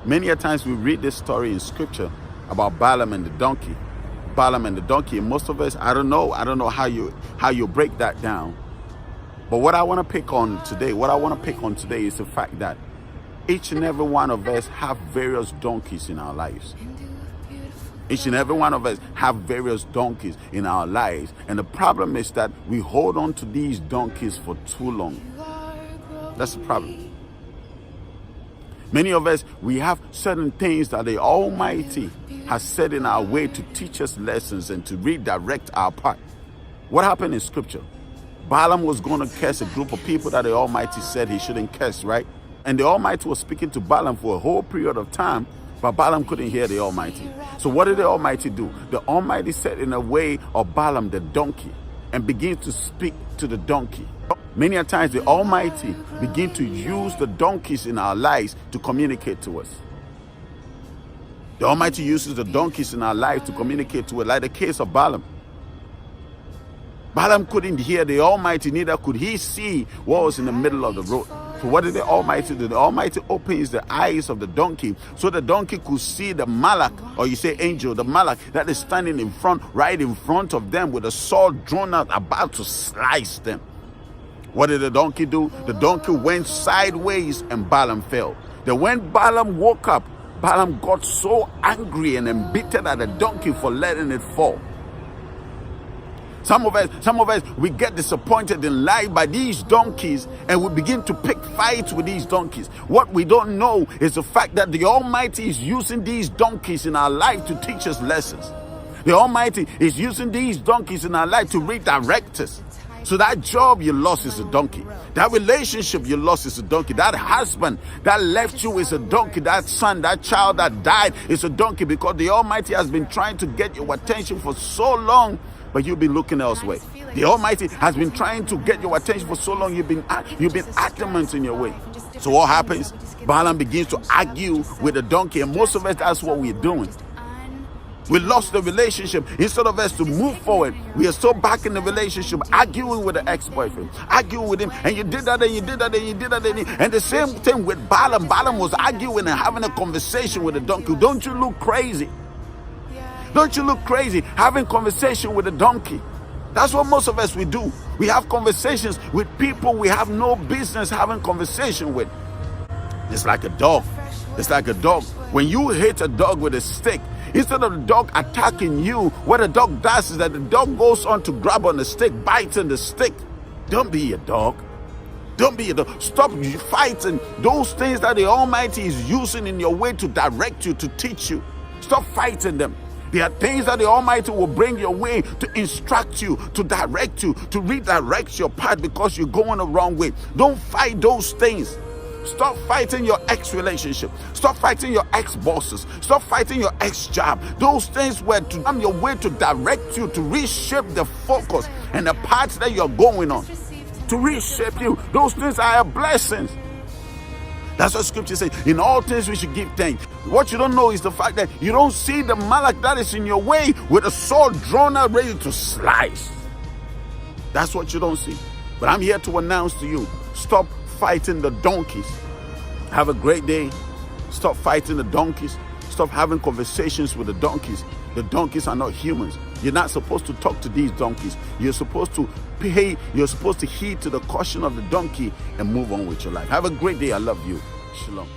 Many a times we read this story in scripture about Balaam and the donkey. Balaam and the donkey, and most of us, I don't know how you break that down. But what I want to pick on today is the fact that each and every one of us have various donkeys in our lives. Each and every one of us have various donkeys in our lives. And the problem is that we hold on to these donkeys for too long. That's the problem. Many of us, we have certain things that the Almighty has set in our way to teach us lessons and to redirect our path. What happened in scripture? Balaam was going to curse a group of people that the Almighty said he shouldn't curse, right? And the Almighty was speaking to Balaam for a whole period of time, but Balaam couldn't hear the Almighty. So what did the Almighty do? The Almighty set in a way of Balaam the donkey and began to speak to the donkey. Many a times the Almighty begin to use the donkeys in our lives to communicate to us. The Almighty uses the donkeys in our lives to communicate to us, like the case of Balaam. Balaam couldn't hear the Almighty, neither could he see what was in the middle of the road. So what did the Almighty do? The Almighty opens the eyes of the donkey so the donkey could see the malak, or you say angel, the malak that is standing in front, right in front of them with a sword drawn out, about to slice them. What did the donkey do? The donkey went sideways and Balaam fell. Then when Balaam woke up, Balaam got so angry and embittered at the donkey for letting it fall. Some of us, we get disappointed in life by these donkeys and we begin to pick fights with these donkeys. What we don't know is the fact that the Almighty is using these donkeys in our life to teach us lessons. The Almighty is using these donkeys in our life to redirect us. So that job you lost is a donkey. That relationship you lost is a donkey. That husband that left you is a donkey. That son, that child that died is a donkey, because the Almighty has been trying to get your attention for so long, but you've been looking elsewhere. The Almighty has been trying to get your attention for so long, you've been adamant in your way. So what happens? Balaam begins to argue with the donkey, and most of us, that's what we're doing. We lost the relationship. Instead of us to move forward, we are still back in the relationship, arguing with the ex-boyfriend, arguing with him, and you did that, and you did that, and you did that, and the same thing with Balaam. Balaam was arguing and having a conversation with the donkey. Don't you look crazy? Don't you look crazy having conversation with a donkey? That's what most of us we do. We have conversations with people we have no business having conversation with. It's like a dog. It's like a dog. When you hit a dog with a stick, instead of the dog attacking you, what the dog does is that the dog goes on to grab on the stick, bites on the stick. Don't be a dog. Don't be a dog. Stop fighting those things that the Almighty is using in your way to direct you, to teach you. Stop fighting them. There are things that the Almighty will bring your way to instruct you, to direct you, to redirect your path because you're going the wrong way. Don't fight those things. Stop fighting your ex-relationship. Stop fighting your ex-bosses. Stop fighting your ex-job. Those things were to come your way to direct you, to reshape the focus and the paths that you're going on. To reshape you. Those things are a blessing. That's what scripture says. In all things we should give thanks. What you don't know is the fact that you don't see the malak that is in your way with a sword drawn out ready to slice. That's what you don't see. But I'm here to announce to you, stop fighting the donkeys. Have a great day. Stop fighting the donkeys. Stop having conversations with the donkeys. The donkeys are not humans. You're not supposed to talk to these donkeys. You're supposed to heed to the caution of the donkey and move on with your life. Have a great day. I love you. Shalom.